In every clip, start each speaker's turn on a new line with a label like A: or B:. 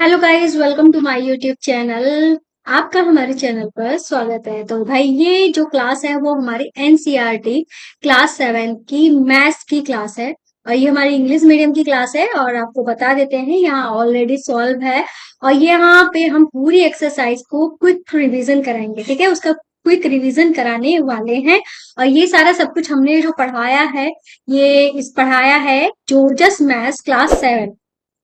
A: Hello guys, welcome to my YouTube channel. आपका हमारे channel पर स्वागत है। तो भाई ये जो क्लास है वो हमारी एनसीईआरटी क्लास 7 की मैथ्स की क्लास है और ये हमारी इंग्लिश मीडियम की क्लास है। और आपको बता देते हैं यहाँ ऑलरेडी सॉल्व है और यहाँ पे हम पूरी एक्सरसाइज को क्विक रिवीजन कराएंगे। ठीक है, उसका क्विक रिवीजन कराने वाले हैं। और ये सारा सब कुछ हमने जो पढ़ाया है, ये इस पढ़ाया है जॉर्जस मैथ्स क्लास 7।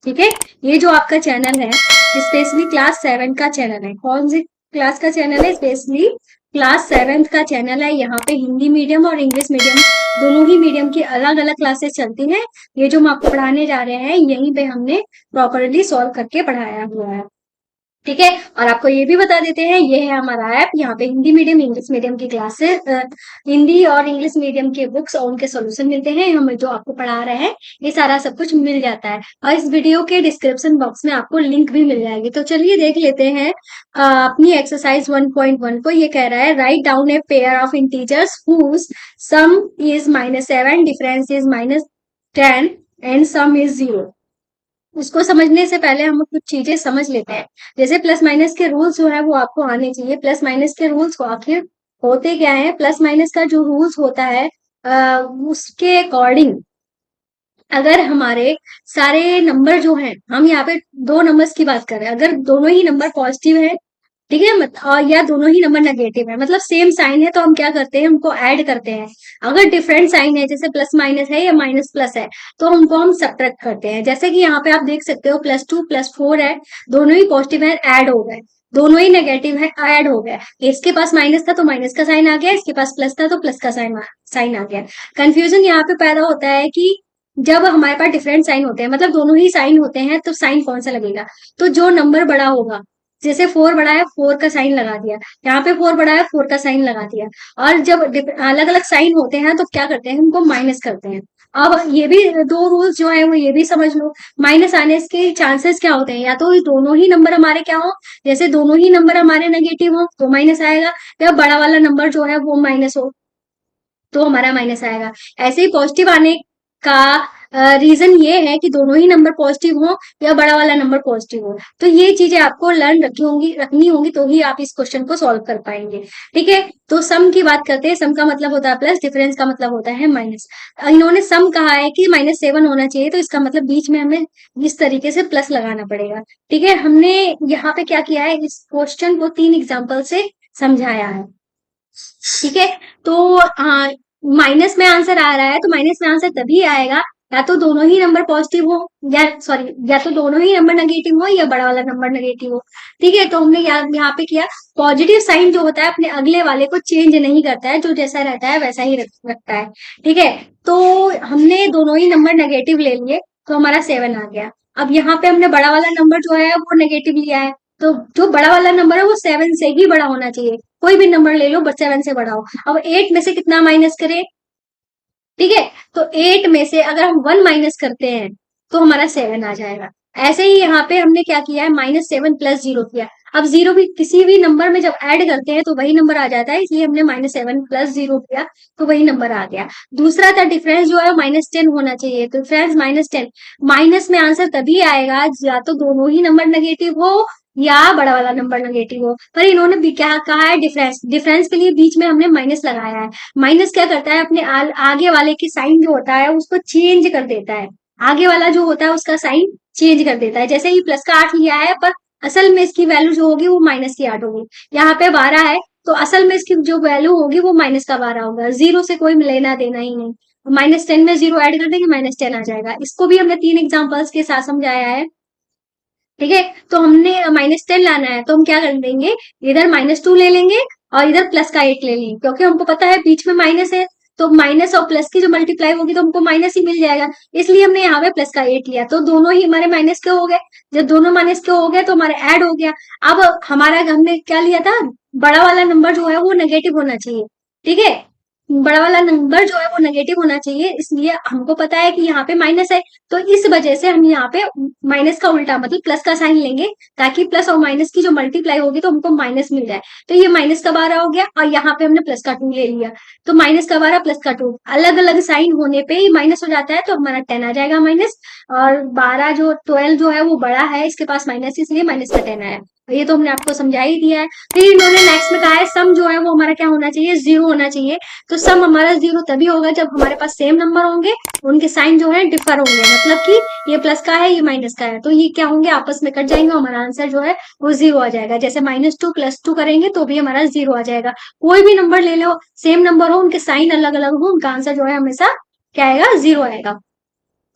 A: ठीक है, ये जो आपका चैनल है स्पेशली क्लास 7 का चैनल है। कौन सी क्लास का चैनल है? स्पेशली क्लास 7 का चैनल है। यहाँ पे हिंदी मीडियम और इंग्लिश मीडियम दोनों ही मीडियम की अलग अलग क्लासेस चलती हैं। ये जो हम आपको पढ़ाने जा रहे हैं यहीं पे हमने प्रॉपरली सॉल्व करके पढ़ाया हुआ है। ठीक है, और आपको ये भी बता देते हैं ये है हमारा ऐप। यहाँ पे हिंदी मीडियम इंग्लिश मीडियम की क्लासेस, हिंदी और इंग्लिश मीडियम के बुक्स और उनके सॉल्यूशन मिलते हैं। हम जो आपको पढ़ा रहे हैं ये सारा सब कुछ मिल जाता है और इस वीडियो के डिस्क्रिप्शन बॉक्स में आपको लिंक भी मिल जाएगी। तो चलिए देख लेते हैं अपनी एक्सरसाइज 1.1 को। ये कह रहा है write down a pair of integers whose sum is -7, difference is -10 and sum is 0। उसको समझने से पहले हम कुछ चीजें समझ लेते हैं। जैसे प्लस माइनस के रूल्स जो है वो आपको आने चाहिए। प्लस माइनस के रूल्स को आखिर होते क्या है? प्लस माइनस का जो रूल्स होता है उसके अकॉर्डिंग अगर हमारे सारे नंबर जो हैं, हम यहाँ पे दो नंबर्स की बात कर रहे हैं, अगर दोनों ही नंबर पॉजिटिव है, ठीक है, और या दोनों ही नंबर नेगेटिव है, मतलब सेम साइन है, तो हम क्या करते हैं? हमको ऐड करते हैं। अगर डिफरेंट साइन है, जैसे प्लस माइनस है या माइनस प्लस है, तो हमको हम सब्ट्रैक्ट करते हैं। जैसे कि यहाँ पे आप देख सकते हो +2 +4 है, दोनों ही पॉजिटिव है, ऐड हो गए। दोनों ही नेगेटिव है, ऐड हो गया। इसके पास माइनस था तो माइनस का साइन आ गया, इसके पास प्लस था तो प्लस का साइन आ गया। कंफ्यूजन यहाँ पे पैदा होता है कि जब हमारे पास डिफरेंट साइन होते हैं, मतलब दोनों ही साइन होते हैं, तो साइन कौन सा लगेगा? तो जो नंबर बड़ा होगा, जैसे 4 बड़ा है, 4 का साइन लगा दिया। यहाँ पे 4 बड़ा है, 4 का साइन लगा दिया। और जब अलग अलग साइन होते हैं तो क्या करते हैं? उनको माइनस करते हैं। अब ये भी दो रूल्स जो है वो ये भी समझ लो। माइनस आने के चांसेस क्या होते हैं? या तो दोनों ही नंबर हमारे क्या हो, जैसे दोनों ही नंबर हमारे नेगेटिव हो तो माइनस आएगा, या बड़ा वाला नंबर जो है वो माइनस हो तो हमारा माइनस आएगा। ऐसे ही पॉजिटिव आने का रीजन ये है कि दोनों ही नंबर पॉजिटिव हो या बड़ा वाला नंबर पॉजिटिव हो। तो ये चीजें आपको रखनी होंगी तो ही आप इस क्वेश्चन को सॉल्व कर पाएंगे। ठीक है, तो सम की बात करते हैं। सम का मतलब होता है प्लस, डिफरेंस का मतलब होता है माइनस। इन्होंने सम कहा है कि -7 होना चाहिए, तो इसका मतलब बीच में हमें इस तरीके से प्लस लगाना पड़ेगा। ठीक है, हमने यहाँ पे क्या किया है, इस क्वेश्चन को 3 एग्जाम्पल से समझाया है। ठीक है, तो माइनस में आंसर आ रहा है तो माइनस में आंसर तभी आएगा या तो दोनों ही नंबर पॉजिटिव हो, या सॉरी, या तो दोनों ही नंबर नेगेटिव हो या बड़ा वाला नंबर नेगेटिव हो। ठीक है, तो हमने यहाँ पे किया। पॉजिटिव साइन जो होता है अपने अगले वाले को चेंज नहीं करता है, जो जैसा रहता है वैसा ही रखता है। ठीक है, तो हमने दोनों ही नंबर नेगेटिव ले लिए तो हमारा 7 आ गया। अब यहाँ पे हमने बड़ा वाला नंबर जो है वो नेगेटिव लिया है, तो जो बड़ा वाला नंबर है वो 7 से ही बड़ा होना चाहिए। कोई भी नंबर ले लो बट 7 से बड़ा हो। अब 8 में से कितना माइनस करें? ठीक है, तो 8 में से अगर हम 1 माइनस करते हैं तो हमारा 7 आ जाएगा। ऐसे ही यहाँ पे हमने क्या किया है, -7 + 0 किया। अब 0 भी किसी भी नंबर में जब ऐड करते हैं तो वही नंबर आ जाता है, इसलिए हमने -7 + 0 किया तो वही नंबर आ गया। दूसरा था डिफरेंस जो है -10 होना चाहिए, तो डिफरेंस -10। माइनस में आंसर तभी आएगा या तो दोनों ही नंबर नेगेटिव हो या बड़ा वाला नंबर नेगेटिव हो। पर इन्होंने भी क्या कहा है, डिफरेंस। डिफरेंस के लिए बीच में हमने माइनस लगाया है। माइनस क्या करता है, अपने आगे वाले की साइन जो होता है उसको चेंज कर देता है। आगे वाला जो होता है उसका साइन चेंज कर देता है। जैसे ही प्लस का 8 लिया है, पर असल में इसकी वैल्यू जो होगी वो माइनस की 8 होगी। यहाँ पे 12 है तो असल में इसकी जो वैल्यू होगी वो माइनस का 12 होगा। 0 से कोई लेना देना ही नहीं। -10 में 0 ऐड कर देंगे, -10 आ जाएगा। इसको भी हमने 3 एग्जाम्पल्स के साथ समझाया है। ठीक है, तो हमने -10 लाना है तो हम क्या कर देंगे, इधर -2 ले लेंगे और इधर प्लस का 8 ले लेंगे, क्योंकि हमको पता है बीच में माइनस है, तो माइनस और प्लस की जो मल्टीप्लाई होगी तो हमको माइनस ही मिल जाएगा। इसलिए हमने यहाँ पे प्लस का 8 लिया, तो दोनों ही हमारे माइनस के हो गए। जब दोनों माइनस के हो गए तो हमारे ऐड हो गया। अब हमारा हमने क्या लिया था, बड़ा वाला नंबर जो है वो नेगेटिव होना चाहिए। ठीक है, बड़ा वाला नंबर जो है वो नेगेटिव होना चाहिए, इसलिए हमको पता है कि यहाँ पे माइनस है, तो इस वजह से हम यहाँ पे माइनस का उल्टा मतलब प्लस का साइन लेंगे, ताकि प्लस और माइनस की जो मल्टीप्लाई होगी तो हमको माइनस मिल जाए। तो ये माइनस का 12 हो गया और यहाँ पे हमने प्लस का 2 ले लिया, तो माइनस का 12 प्लस का 2 अलग अलग साइन होने पे ही माइनस हो जाता है, तो हमारा 10 आ जाएगा माइनस। और 12 जो 12 जो है वो बड़ा है, इसके पास माइनस, इसलिए माइनस का 10 आया। ये तो हमने आपको समझा ही दिया है। फिर इन्होंने नेक्स्ट में कहा है सम जो है वो हमारा क्या होना चाहिए, 0 होना चाहिए। तो सम हमारा 0 तभी होगा जब हमारे पास सेम नंबर होंगे, उनके साइन जो है डिफर होंगे, मतलब कि ये प्लस का है ये माइनस का है, तो ये क्या होंगे, आपस में कट जाएंगे, हमारा आंसर जो है वो 0 आ जाएगा। जैसे -2 +2 करेंगे तो भी हमारा 0 आ जाएगा। कोई भी नंबर ले लो, सेम नंबर हो, उनके साइन अलग अलग हो, उनका आंसर जो है हमेशा क्या आएगा, 0 आएगा।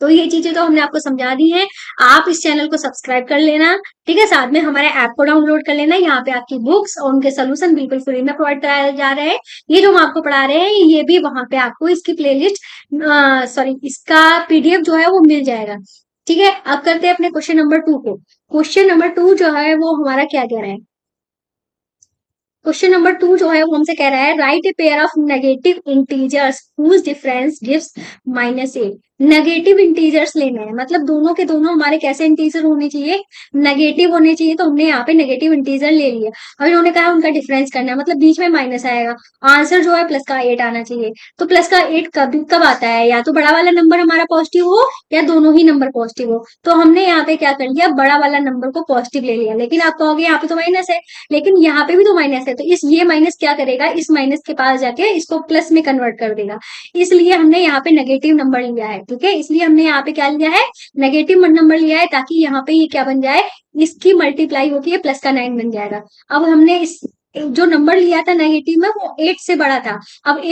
A: तो ये चीजें तो हमने आपको समझा दी हैं। आप इस चैनल को सब्सक्राइब कर लेना, ठीक है, साथ में हमारे ऐप को डाउनलोड कर लेना। यहाँ पे आपकी बुक्स और उनके सोल्यूशन बिल्कुल फ्री में प्रोवाइड कराए जा रहे हैं। ये जो हम आपको पढ़ा रहे हैं ये भी वहां पे आपको इसकी प्लेलिस्ट, सॉरी, इसका पीडीएफ जो है वो मिल जाएगा। ठीक है, अब करते हैं अपने क्वेश्चन नंबर 2 को। क्वेश्चन नंबर 2 जो है वो हमारा क्या कह रहा है, क्वेश्चन नंबर 2 जो है वो हमसे कह रहा है write a pair of negative integers whose difference gives -8। Negative integers लेने हैं, मतलब दोनों के दोनों हमारे कैसे इंटीजर होने चाहिए, नेगेटिव होने चाहिए। तो हमने यहाँ पे नेगेटिव इंटीजर ले लिया और इन्होंने कहा उनका डिफरेंस करना है, मतलब बीच में माइनस आएगा। आंसर जो है प्लस का 8 आना चाहिए। तो प्लस का 8 कब कब आता है, या तो बड़ा वाला नंबर हमारा पॉजिटिव हो या दोनों ही नंबर पॉजिटिव हो। तो हमने यहाँ पे क्या कर लिया, बड़ा वाला नंबर को पॉजिटिव ले लिया। लेकिन आप कहोगे यहाँ पे तो माइनस है, लेकिन यहाँ पे भी तो माइनस है, तो इस ये माइनस क्या करेगा, इस माइनस के पास जाके इसको प्लस में कन्वर्ट कर देगा। इसलिए हमने यहाँ पे नेगेटिव नंबर लिया है, ठीक है, इसलिए हमने यहाँ पे क्या लिया है, नेगेटिव नंबर लिया है, ताकि यहाँ पे ये क्या बन जाए, इसकी मल्टीप्लाई होके ये प्लस का 9 बन जाएगा। अब हमने इस जो नंबर लिया था नेगेटिव में वो 8 से बड़ा था। अब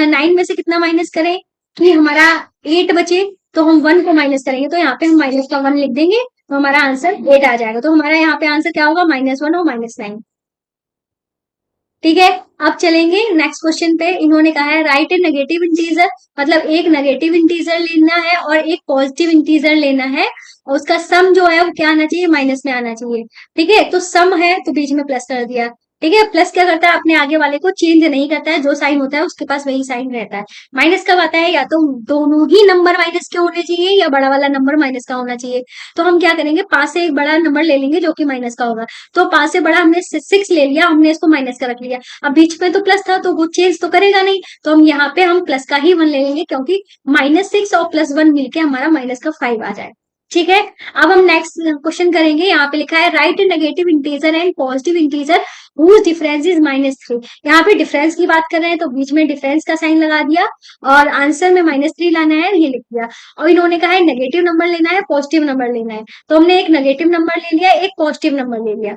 A: 9 में से कितना माइनस करें कि हमारा 8 बचे, तो हम 1 को माइनस करेंगे, तो यहाँ पे हम माइनस का 1 लिख देंगे, तो हमारा आंसर 8 आ जाएगा। तो हमारा यहाँ पे आंसर क्या होगा, -1 और -9। ठीक है, अब चलेंगे नेक्स्ट क्वेश्चन पे। इन्होंने कहा है राइट ए नेगेटिव इंटीजर, मतलब एक नेगेटिव इंटीजर लेना है और एक पॉजिटिव इंटीजर लेना है, और उसका सम जो है वो क्या आना चाहिए, माइनस में आना चाहिए। ठीक है, तो सम है तो बीच में प्लस कर दिया। ठीक है, प्लस क्या करता है, अपने आगे वाले को चेंज नहीं करता है, जो साइन होता है उसके पास वही साइन रहता है। माइनस कब आता है, या तो दोनों ही नंबर माइनस के होने चाहिए या बड़ा वाला नंबर माइनस का होना चाहिए। तो हम क्या करेंगे, 5 से एक बड़ा नंबर ले लेंगे जो कि माइनस का होगा। तो 5 से बड़ा हमने 6 ले लिया, हमने इसको माइनस का रख लिया। अब बीच में तो प्लस था तो वो चेंज तो करेगा नहीं, तो हम यहाँ पे हम प्लस का ही 1 ले लेंगे, क्योंकि -6 और +1 मिलके हमारा माइनस का 5 आ जाए। ठीक है, अब हम नेक्स्ट क्वेश्चन करेंगे। यहाँ पे लिखा है right negative integer and positive integer whose difference is -3। यहाँ पे डिफरेंस की बात कर रहे हैं तो बीच में डिफरेंस का साइन लगा दिया और आंसर में -3 लाना है, ये लिख दिया। और इन्होंने कहा है नेगेटिव नंबर लेना है, पॉजिटिव नंबर लेना है, तो हमने एक नेगेटिव नंबर ले लिया, एक पॉजिटिव नंबर ले लिया।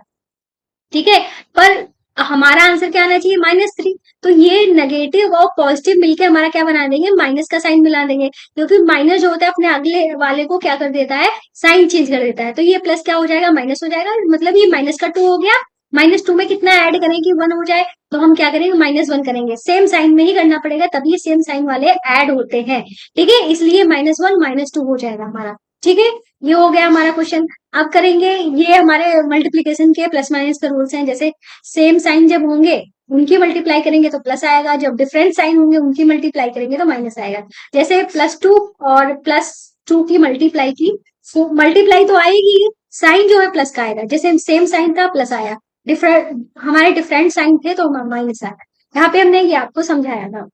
A: ठीक है, पर हमारा आंसर क्या आना चाहिए, -3। तो ये नेगेटिव और पॉजिटिव मिलके हमारा क्या बना देंगे, माइनस का साइन मिला देंगे, क्योंकि माइनस जो होता है अपने अगले वाले को क्या कर देता है, साइन चेंज कर देता है। तो ये प्लस क्या हो जाएगा, माइनस हो जाएगा, मतलब ये -2 हो गया। -2 में कितना ऐड करें कि 1 हो जाए, तो हम क्या करेंगे, -1 करेंगे। सेम साइन में ही करना पड़ेगा, तभी सेम साइन वाले ऐड होते हैं। ठीक है, इसलिए -1 -2 हो जाएगा हमारा। ठीक है, ये हो गया हमारा क्वेश्चन। अब करेंगे, ये हमारे मल्टीप्लीकेशन के प्लस माइनस के रूल्स हैं। जैसे सेम साइन जब होंगे उनकी मल्टीप्लाई करेंगे तो प्लस आएगा, जब डिफरेंट साइन होंगे उनकी मल्टीप्लाई करेंगे तो माइनस आएगा। जैसे +2 और +2 की मल्टीप्लाई की, मल्टीप्लाई तो आएगी, साइन जो है प्लस का आएगा। जैसे सेम साइन था प्लस आया, डिफरेंट हमारे डिफरेंट साइन थे तो माइनस आया। यहाँ पे हमने ये आपको समझाया था।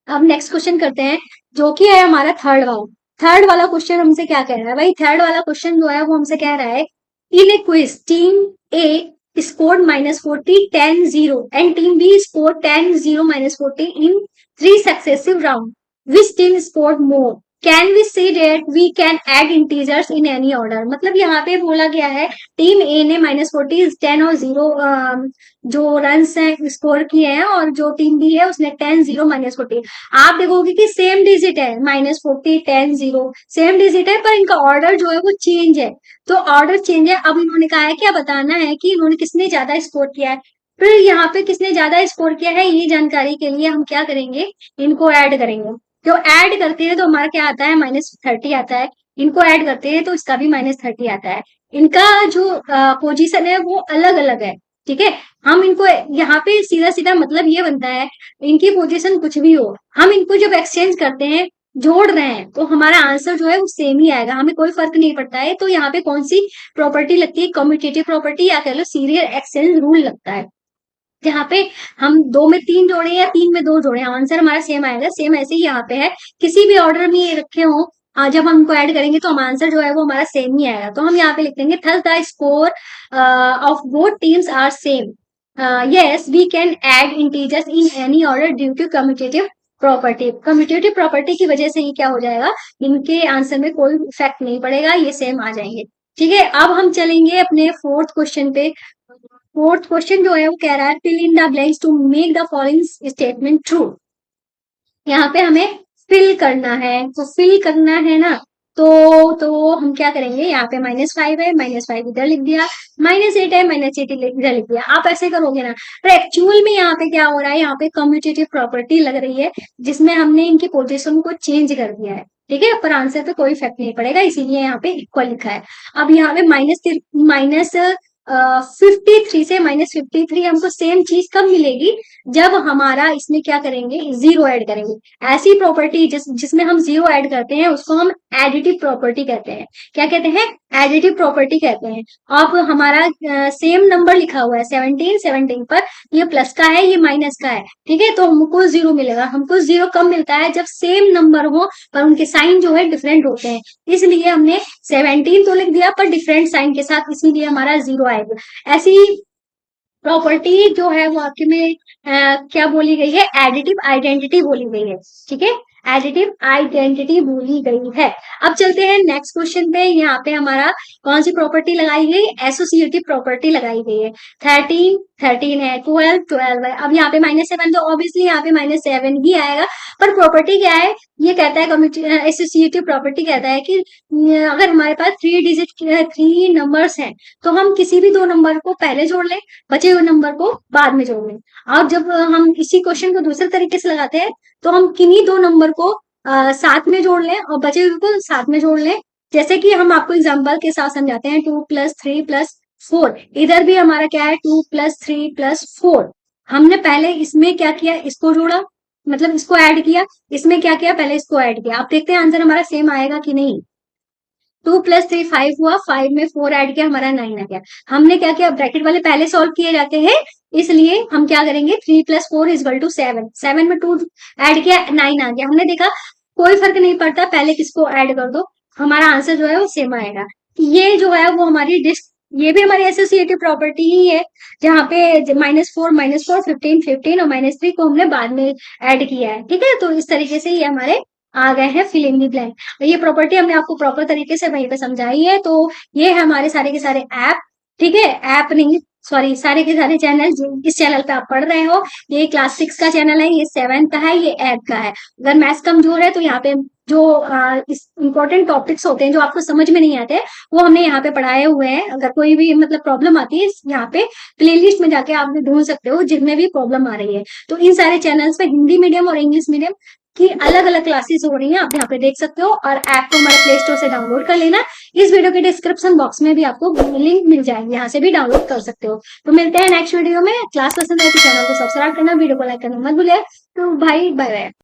A: अब नेक्स्ट क्वेश्चन करते हैं, जो कि है हमारा थर्ड वाला। थर्ड वाला क्वेश्चन हमसे क्या कह रहा है भाई, थर्ड वाला क्वेश्चन जो है वो हमसे कह रहा है in a quiz team A scored -40 10-0 and team B scored 10-0 -40 in 3 successive round, which team scored more, can we see that we can add integers in any order. मतलब यहाँ पे बोला गया है टीम ए ने -40 10 और 0 जो रन्स हैं स्कोर किए हैं, और जो टीम बी है उसने 10-0 -40। आप देखोगे कि सेम डिजिट है, -40 10-0 सेम डिजिट है, पर इनका ऑर्डर जो है वो चेंज है। तो ऑर्डर चेंज है। अब इन्होंने कहा है क्या बताना है कि इन्होंने किसने ज्यादा स्कोर किया है। फिर यहाँ पे किसने ज्यादा स्कोर किया है ये जानकारी के लिए हम क्या करेंगे, इनको ऐड करेंगे। जो ऐड करते हैं तो हमारा क्या आता है, -30 आता है। इनको ऐड करते हैं तो इसका भी -30 आता है। इनका जो पोजीशन है वो अलग अलग है। ठीक है। हम इनको यहाँ पे सीधा सीधा मतलब ये बनता है, इनकी पोजीशन कुछ भी हो, हम इनको जब एक्सचेंज करते हैं, जोड़ रहे हैं, तो हमारा आंसर जो है वो सेम ही आएगा, हमें कोई फर्क नहीं पड़ता है। तो यहाँ पे कौन सी प्रॉपर्टी लगती है, कम्यूटेटिव प्रॉपर्टी या कह लो सीरियल एक्सचेंज रूल लगता है, जहाँ पे हम दो में तीन जोड़े या तीन में दो जोड़े, आंसर हमारा सेम आएगा। सेम ऐसे ही यहाँ पे है, किसी भी ऑर्डर में ये रखे हो, जब हम इनको ऐड करेंगे तो हम आंसर जो है वो हमारा सेम ही आएगा। तो हम यहाँ पे लिख देंगे thus the score of both teams are same, yes we can add integers in any order due to commutative property. Commutative property की वजह से ही क्या हो जाएगा, इनके आंसर में कोई इफेक्ट नहीं पड़ेगा, ये सेम आ जाएंगे। ठीक है, अब हम चलेंगे अपने फोर्थ क्वेश्चन पे। फोर्थ क्वेश्चन जो है वो कह रहा है fill in the blanks to make the following statement true. यहाँ पे हमें फिल करना है, तो फिल करना है ना, तो हम क्या करेंगे, यहाँ पे -5 है, -5 इधर लिख दिया, -8 है, -8 इधर लिख दिया। आप ऐसे करोगे ना, पर एक्चुअल में यहाँ पे क्या हो रहा है, यहाँ पे कम्यूटेटिव प्रॉपर्टी लग रही है, जिसमें हमने इनकी पोजीशन को चेंज कर दिया है। ठीक है, पर आंसर पे कोई इफेक्ट नहीं पड़ेगा, इसीलिए यहाँ पे इक्वल लिखा है। अब यहाँ पे माइनस 53 से -53 हमको सेम चीज कब मिलेगी, जब हमारा इसमें क्या करेंगे, जीरो ऐड करेंगे। ऐसी प्रॉपर्टी जिसमें हम जीरो ऐड करते हैं उसको हम एडिटिव प्रॉपर्टी कहते हैं। क्या कहते हैं, एडिटिव प्रॉपर्टी कहते हैं। अब हमारा सेम नंबर लिखा हुआ है 17 17 पर, ये प्लस का है, ये माइनस का है। ठीक है, तो हमको जीरो मिलेगा। हमको जीरो कब मिलता है, जब सेम नंबर हो पर उनके साइन जो है डिफरेंट होते हैं। इसलिए हमने 17 तो लिख दिया पर डिफरेंट साइन के साथ, इसीलिए हमारा जीरो आएगा। ऐसी प्रॉपर्टी जो है वो आपके में क्या बोली गई है, एडिटिव आइडेंटिटी बोली गई है। ठीक है, एडिटिव आइडेंटिटी बोली गई है। अब चलते हैं नेक्स्ट क्वेश्चन पे। यहाँ पे हमारा कौन सी प्रॉपर्टी लगाई गई, एसोसिएटिव प्रॉपर्टी लगाई गई है। 13 13 है, 12 12 है। अब यहाँ पे -7 तो ऑब्वियसली यहाँ पे -7 ही आएगा। पर प्रॉपर्टी क्या है, ये कहता है एसोसिएटिव प्रॉपर्टी कहता है कि अगर हमारे पास 3 नंबर्स हैं, तो हम किसी भी दो नंबर को पहले जोड़ लें, बचे हुए नंबर को बाद में जोड़ लें। अब जब हम इसी क्वेश्चन को दूसरे तरीके से लगाते हैं, तो हम किन्हीं दो नंबर को साथ में जोड़ लें और बचे हुए को साथ में जोड़ लें। जैसे कि हम आपको एग्जांपल के साथ समझाते हैं, 2 + 3 + 4। इधर भी हमारा क्या है, 2 + 3 + 4। हमने पहले इसमें क्या किया, इसको जोड़ा, मतलब इसको ऐड किया। इसमें क्या किया, पहले इसको ऐड किया। आप देखते हैं आंसर हमारा सेम आएगा कि नहीं। 2 + 3 5 हुआ, 5 में 4 ऐड किया, हमारा 9 आ गया। हमने क्या किया, ब्रैकेट वाले पहले सॉल्व किए जाते हैं, इसलिए हम क्या करेंगे, 3 + 4 = 7। 7 में 2 ऐड किया, 9 आ गया। हमने देखा कोई फर्क नहीं पड़ता, पहले किसको ऐड कर दो, हमारा आंसर जो है वो सेम आएगा। ये जो है वो हमारी डिस्क, ये भी हमारी एसोसिएटिव प्रॉपर्टी ही है, जहाँ पे -4 -4 15 15 और -3 को हमने बाद में ऐड किया है। ठीक है, तो इस तरीके से ये हमारे आ गए हैं फिल इन द ब्लैंक। ये प्रॉपर्टी हमने आपको प्रॉपर तरीके से वहीं पे समझाई है। तो ये है हमारे सारे के सारे ऐप। ठीक है, ऐप नहीं, सॉरी, सारे के सारे चैनल इस चैनल पे आप पढ़ रहे हो। ये क्लास 6 का चैनल है, ये 7 का है, ये ऐप का है। अगर मैथ्स कमजोर है तो यहाँ पे जो इंपॉर्टेंट टॉपिक्स होते हैं जो आपको समझ में नहीं आते, वो हमने यहाँ पे पढ़ाए हुए हैं। अगर कोई भी मतलब प्रॉब्लम आती है, यहाँ पे प्लेलिस्ट में जाके आप ढूंढ सकते हो जिनमें भी प्रॉब्लम आ रही है। तो इन सारे चैनल्स पे हिंदी मीडियम और इंग्लिश मीडियम की अलग अलग क्लासेस हो रही हैं, आप यहाँ पे देख सकते हो। और ऐप को हमारे प्ले स्टोर से डाउनलोड कर लेना। इस वीडियो के डिस्क्रिप्शन बॉक्स में भी आपको लिंक मिल जाएंगे, यहाँ से भी डाउनलोड कर सकते हो। तो मिलते हैं नेक्स्ट वीडियो में। क्लास पसंद आए तो चैनल को सब्सक्राइब करना, वीडियो को लाइक करना मत भूलिए। तो भाई बाय बाय।